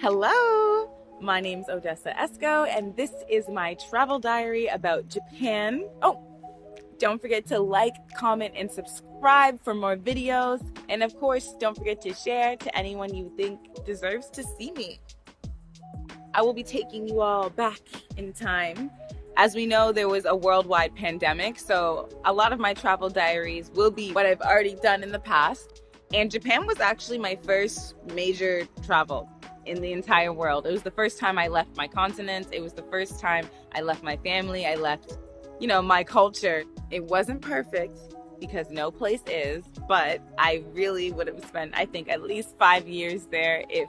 Hello, my name's Odessa Esco, and this is my travel diary about Japan. Oh, don't forget to like, comment, and subscribe for more videos. And of course, don't forget to share to anyone you think deserves to see me. I will be taking you all back in time. As we know, there was a worldwide pandemic, so a lot of my travel diaries will be what I've already done in the past. And Japan was actually my first major travel in the entire world. It was the first time I left my continent. It was the first time I left my family. I left, my culture. It wasn't perfect because no place is, but I really would have spent, I think, at least 5 years there if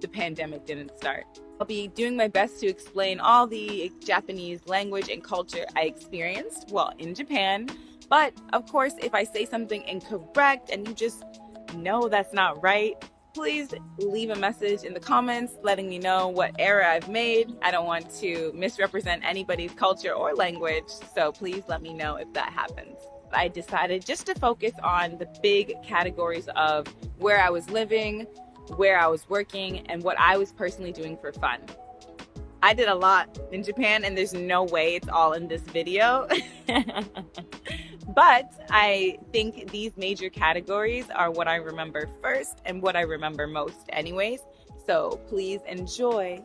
the pandemic didn't start. I'll be doing my best to explain all the Japanese language and culture I experienced while in Japan. But of course, if I say something incorrect and you just know that's not right, please leave a message in the comments letting me know what error I've made. I don't want to misrepresent anybody's culture or language, so please let me know if that happens. I decided just to focus on the big categories of where I was living, where I was working, and what I was personally doing for fun. I did a lot in Japan, and there's no way it's all in this video. But I think these major categories are what I remember first and what I remember most anyways. So please enjoy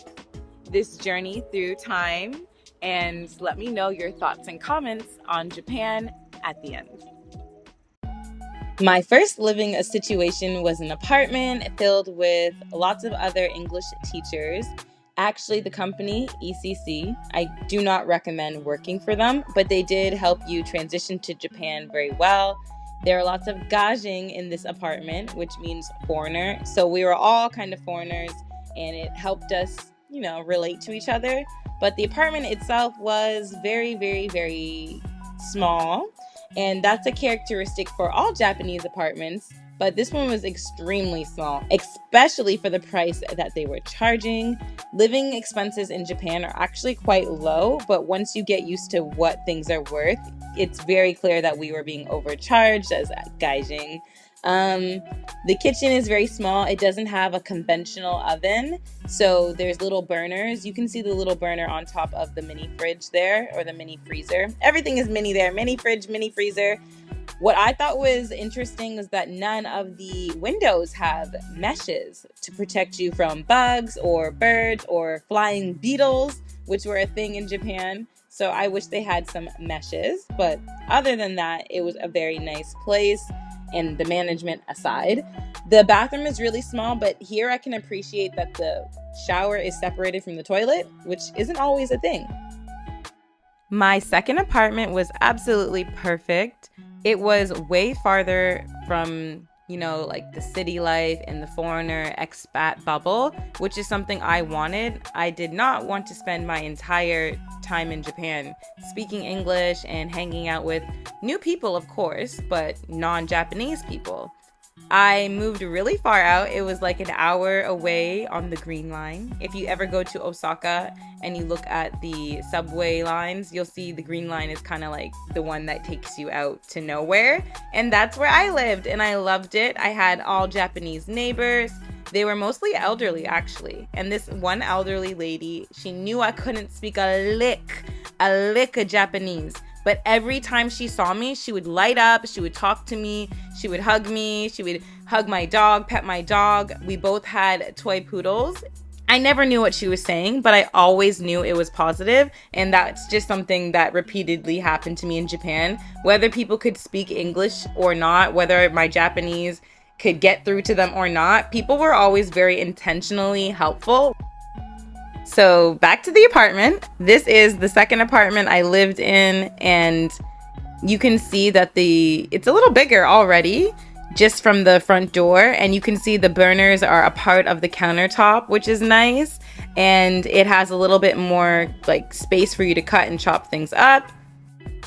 this journey through time and let me know your thoughts and comments on Japan at the end. My first living situation was an apartment filled with lots of other English teachers. Actually, the company, ECC, I do not recommend working for them, but they did help you transition to Japan very well. There are lots of gaijin in this apartment, which means foreigner. So we were all kind of foreigners, and it helped us, relate to each other. But the apartment itself was very, very, very small. And that's a characteristic for all Japanese apartments. But this one was extremely small, especially for the price that they were charging. Living expenses in Japan are actually quite low, but once you get used to what things are worth, it's very clear that we were being overcharged as gaijin. The kitchen is very small. It doesn't have a conventional oven, so there's little burners. You can see the little burner on top of the mini fridge there, or the mini freezer. Everything is mini there, mini fridge, mini freezer. What I thought was interesting is that none of the windows have meshes to protect you from bugs or birds or flying beetles, which were a thing in Japan. So I wish they had some meshes. But other than that, it was a very nice place, and the management aside. The bathroom is really small, but here I can appreciate that the shower is separated from the toilet, which isn't always a thing. My second apartment was absolutely perfect. It was way farther from, like the city life and the foreigner expat bubble, which is something I wanted. I did not want to spend my entire time in Japan speaking English and hanging out with new people, of course, but non-Japanese people. I moved really far out. It was like an hour away on the Green Line. If you ever go to Osaka and you look at the subway lines, you'll see the Green Line is kind of like the one that takes you out to nowhere. And that's where I lived, and I loved it. I had all Japanese neighbors. They were mostly elderly, actually. And this one elderly lady, she knew I couldn't speak a lick of Japanese. But every time she saw me, she would light up, she would talk to me, she would hug me, she would hug my dog, pet my dog. We both had toy poodles. I never knew what she was saying, but I always knew it was positive, and that's just something that repeatedly happened to me in Japan. Whether people could speak English or not, whether my Japanese could get through to them or not, people were always very intentionally helpful. So back to the apartment. This is the second apartment I lived in, and you can see that it's a little bigger already just from the front door, and you can see the burners are a part of the countertop, which is nice, and it has a little bit more like space for you to cut and chop things up.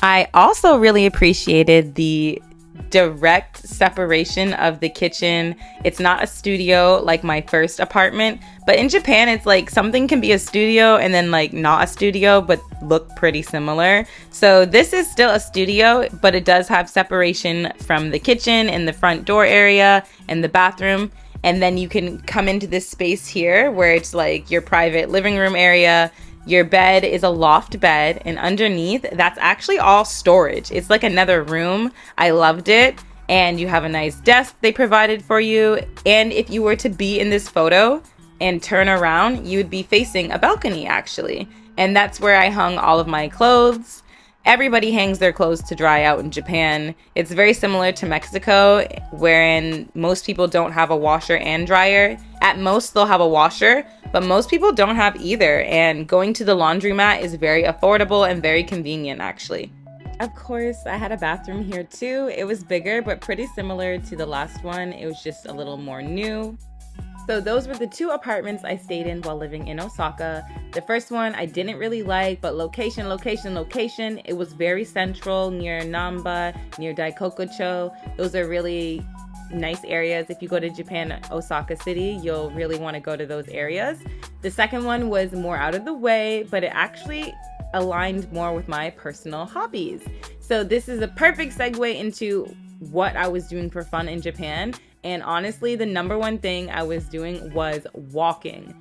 I also really appreciated the direct separation of the kitchen. It's not a studio like my first apartment, but in Japan it's like something can be a studio and then like not a studio but look pretty similar. So this is still a studio, but it does have separation from the kitchen and the front door area and the bathroom. And then you can come into this space here where it's like your private living room area. Your bed is a loft bed, and underneath, that's actually all storage. It's like another room. I loved it. And you have a nice desk they provided for you. And if you were to be in this photo and turn around, you would be facing a balcony, actually. And that's where I hung all of my clothes. Everybody hangs their clothes to dry out in Japan. It's very similar to Mexico, wherein most people don't have a washer and dryer. At most, they'll have a washer, but most people don't have either. And going to the laundromat is very affordable and very convenient, actually. Of course, I had a bathroom here too. It was bigger, but pretty similar to the last one. It was just a little more new. So those were the 2 apartments I stayed in while living in Osaka. The first one I didn't really like, but location. It was very central, near Namba, near Daikokucho. Those are really nice areas. If you go to Japan, Osaka City, you'll really want to go to those areas. The second one was more out of the way, but it actually aligned more with my personal hobbies. So this is a perfect segue into what I was doing for fun in Japan. And honestly, the number one thing I was doing was walking.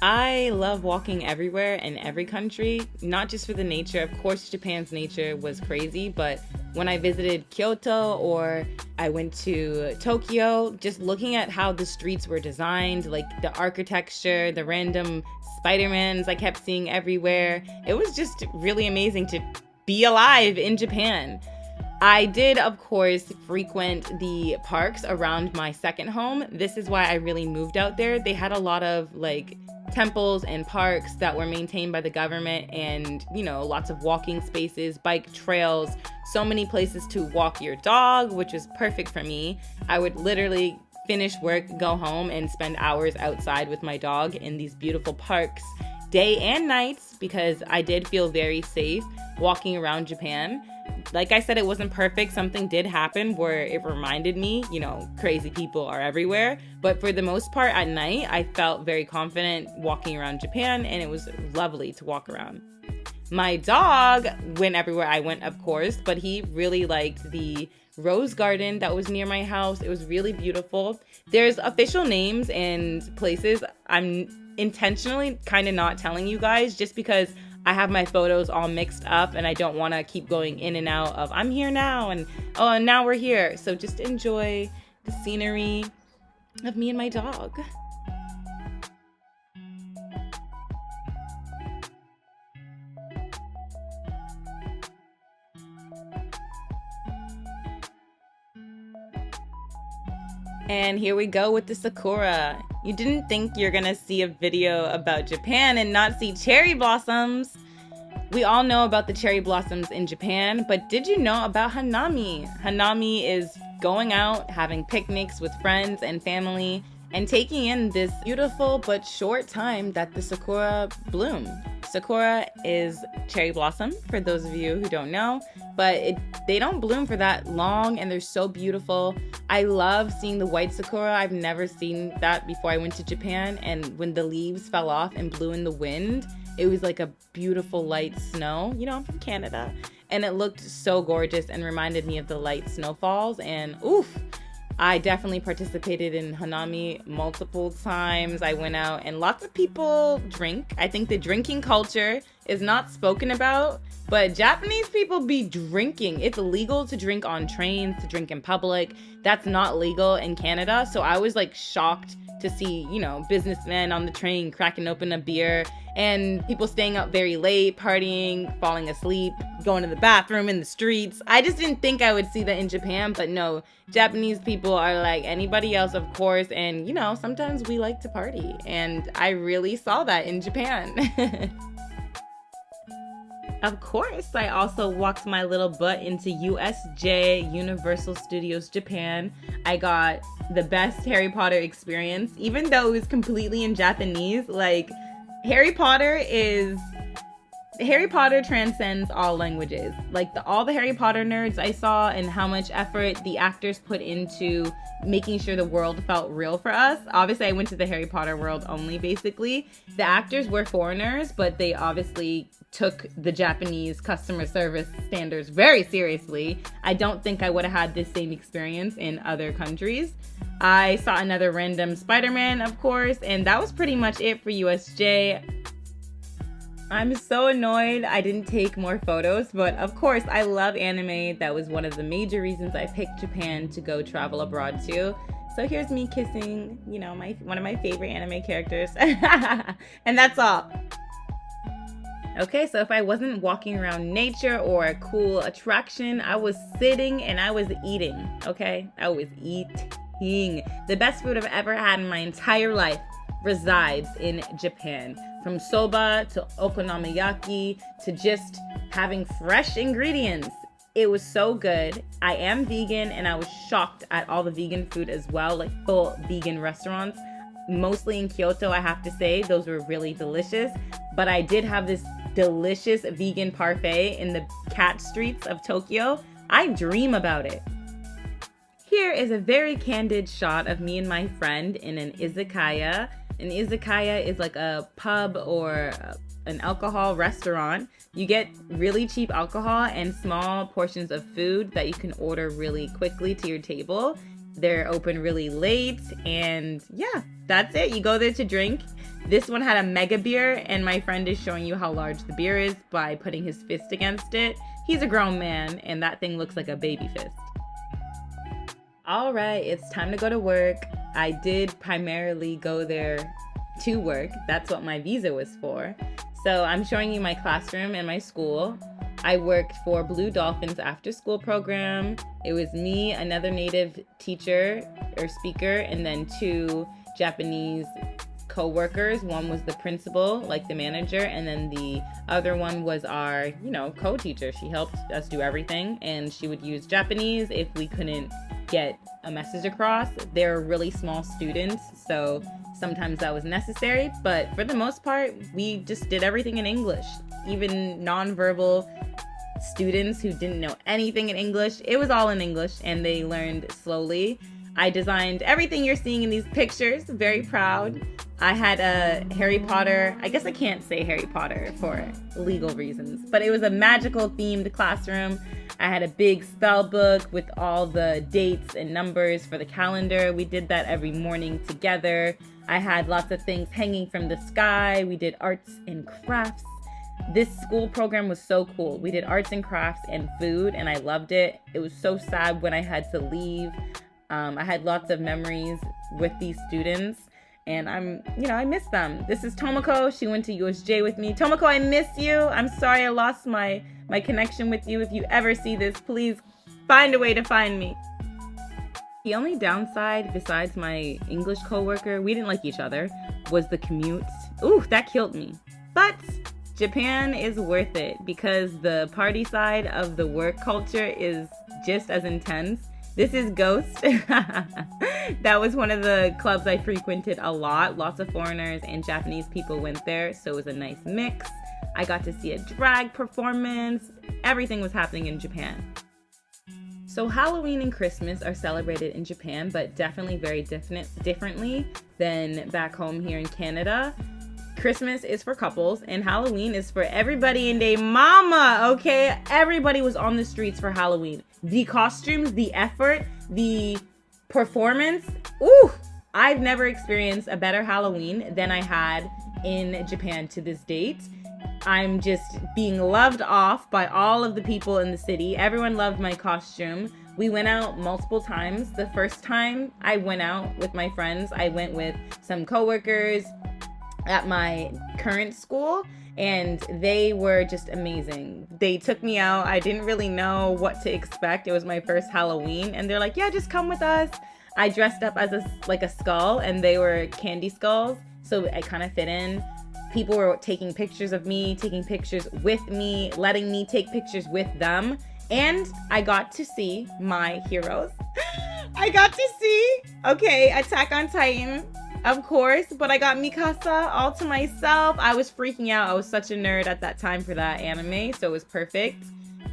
I love walking everywhere in every country, not just for the nature. Of course, Japan's nature was crazy, but when I visited Kyoto or I went to Tokyo, just looking at how the streets were designed, like the architecture, the random Spider-Mans I kept seeing everywhere, it was just really amazing to be alive in Japan. I did, of course, frequent the parks around my second home. This is why I really moved out there. They had a lot of like temples and parks that were maintained by the government, and lots of walking spaces, bike trails, so many places to walk your dog, which was perfect for me. I would literally finish work, go home, and spend hours outside with my dog in these beautiful parks, day and nights, because I did feel very safe walking around Japan. Like I said, it wasn't perfect. Something did happen where it reminded me, crazy people are everywhere. But for the most part, at night, I felt very confident walking around Japan, and it was lovely to walk around. My dog went everywhere I went, of course, but he really liked the rose garden that was near my house. It was really beautiful. There's official names and places I'm intentionally kind of not telling you guys, just because I have my photos all mixed up and I don't want to keep going in and out of I'm here now and oh, and now we're here. So just enjoy the scenery of me and my dog. And here we go with the sakura. You didn't think you're gonna see a video about Japan and not see cherry blossoms. We all know about the cherry blossoms in Japan, but did you know about hanami? Hanami is going out, having picnics with friends and family, and taking in this beautiful but short time that the sakura bloom. Sakura is cherry blossom, for those of you who don't know, but they don't bloom for that long, and they're so beautiful. I love seeing the white sakura. I've never seen that before I went to Japan, and when the leaves fell off and blew in the wind, it was like a beautiful light snow. I'm from Canada, and it looked so gorgeous and reminded me of the light snowfalls, and oof, I definitely participated in hanami multiple times. I went out and lots of people drink. I think the drinking culture is not spoken about, but Japanese people be drinking. It's illegal to drink on trains, to drink in public. That's not legal in Canada. So I was like shocked to see, businessmen on the train cracking open a beer and people staying up very late, partying, falling asleep, going to the bathroom in the streets. I just didn't think I would see that in Japan, but no, Japanese people are like anybody else, of course. And, sometimes we like to party, and I really saw that in Japan. Of course, I also walked my little butt into USJ, Universal Studios Japan. I got the best Harry Potter experience, even though it was completely in Japanese. Like, Harry Potter transcends all languages. Like all the Harry Potter nerds I saw, and how much effort the actors put into making sure the world felt real for us. Obviously, I went to the Harry Potter world only, basically. The actors were foreigners, but they obviously took the Japanese customer service standards very seriously. I don't think I would have had this same experience in other countries. I saw another random Spider-Man, of course, and that was pretty much it for USJ. I'm so annoyed I didn't take more photos, but of course I love anime. That was one of the major reasons I picked Japan to go travel abroad to. So here's me kissing, you know, one of my favorite anime characters. And that's all. Okay, so if I wasn't walking around nature or a cool attraction, I was sitting and I was eating, okay? I was eating. The best food I've ever had in my entire life resides in Japan. From soba to okonomiyaki to just having fresh ingredients. It was so good. I am vegan and I was shocked at all the vegan food as well, like full vegan restaurants. Mostly in Kyoto, I have to say, those were really delicious. But I did have this delicious vegan parfait in the cat streets of Tokyo. I dream about it. Here is a very candid shot of me and my friend in an izakaya. An izakaya is like a pub or an alcohol restaurant. You get really cheap alcohol and small portions of food that you can order really quickly to your table. They're open really late, and yeah, that's it. You go there to drink. This one had a mega beer, and my friend is showing you how large the beer is by putting his fist against it. He's a grown man, and that thing looks like a baby fist. All right, it's time to go to work. I did primarily go there to work. That's what my visa was for. So I'm showing you my classroom and my school. I worked for Blue Dolphins after school program. It was me, another native teacher or speaker, and then 2 Japanese co-workers. One was the principal, like the manager, and then the other one was our, co-teacher. She helped us do everything, and she would use Japanese if we couldn't get a message across. They're really small students, so sometimes that was necessary, but for the most part, we just did everything in English. Even nonverbal students who didn't know anything in English, it was all in English, and they learned slowly. I designed everything you're seeing in these pictures, very proud. I had a Harry Potter, I guess I can't say Harry Potter for legal reasons, but it was a magical themed classroom. I had a big spell book with all the dates and numbers for the calendar. We did that every morning together. I had lots of things hanging from the sky. We did arts and crafts. This school program was so cool. We did arts and crafts and food, and I loved it. It was so sad when I had to leave. I had lots of memories with these students, and I miss them. This is Tomoko. She went to USJ with me. Tomoko, I miss you. I'm sorry I lost my connection with you. If you ever see this, please find a way to find me. The only downside, besides my English coworker, we didn't like each other, was the commute. Ooh, that killed me. But Japan is worth it because the party side of the work culture is just as intense. This is Ghost. That was one of the clubs I frequented a lot. Lots of foreigners and Japanese people went there, so it was a nice mix. I got to see a drag performance. Everything was happening in Japan. So Halloween and Christmas are celebrated in Japan, but definitely very differently than back home here in Canada. Christmas is for couples, and Halloween is for everybody and their mama, okay? Everybody was on the streets for Halloween. The costumes, the effort, the performance. Ooh, I've never experienced a better Halloween than I had in Japan to this date. I'm just being loved off by all of the people in the city. Everyone loved my costume. We went out multiple times. The first time I went out with my friends, I went with some coworkers at my current school, and they were just amazing. They took me out. I didn't really know what to expect. It was my first Halloween, and they're like, yeah, just come with us. I dressed up as a skull, and they were candy skulls, so I kind of fit in. People were taking pictures of me, taking pictures with me, letting me take pictures with them, and I got to see my heroes. I got to see, Attack on Titan, of course, but I got Mikasa all to myself. I was freaking out. I was such a nerd at that time for that anime, so it was perfect.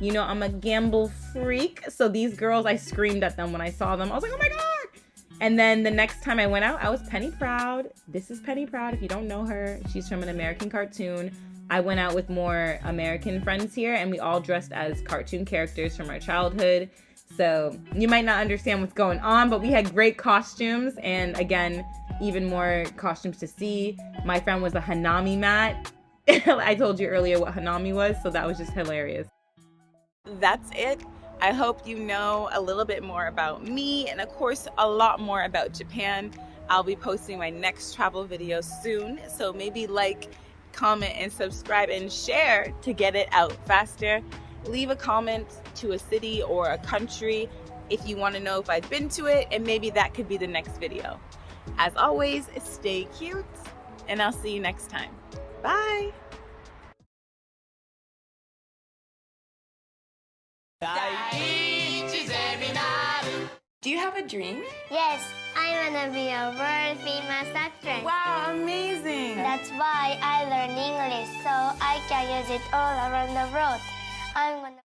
I'm a gamble freak, so these girls, I screamed at them when I saw them. I was like, oh my god! And then the next time I went out, I was Penny Proud. This is Penny Proud, if you don't know her. She's from an American cartoon. I went out with more American friends here, and we all dressed as cartoon characters from our childhood. So you might not understand what's going on, but we had great costumes, and again, even more costumes to see. My friend was a Hanami mat. I told you earlier what Hanami was, so that was just hilarious. That's it. I hope you know a little bit more about me, and of course a lot more about Japan. I'll be posting my next travel video soon, so maybe like, comment, and subscribe and share to get it out faster. Leave a comment to a city or a country if you want to know if I've been to it, and maybe that could be the next video. As always, stay cute, and I'll see you next time. Bye! Do you have a dream? Yes, I want to be a world famous actress. Wow, amazing! That's why I learn English so I can use it all around the world. I'm gonna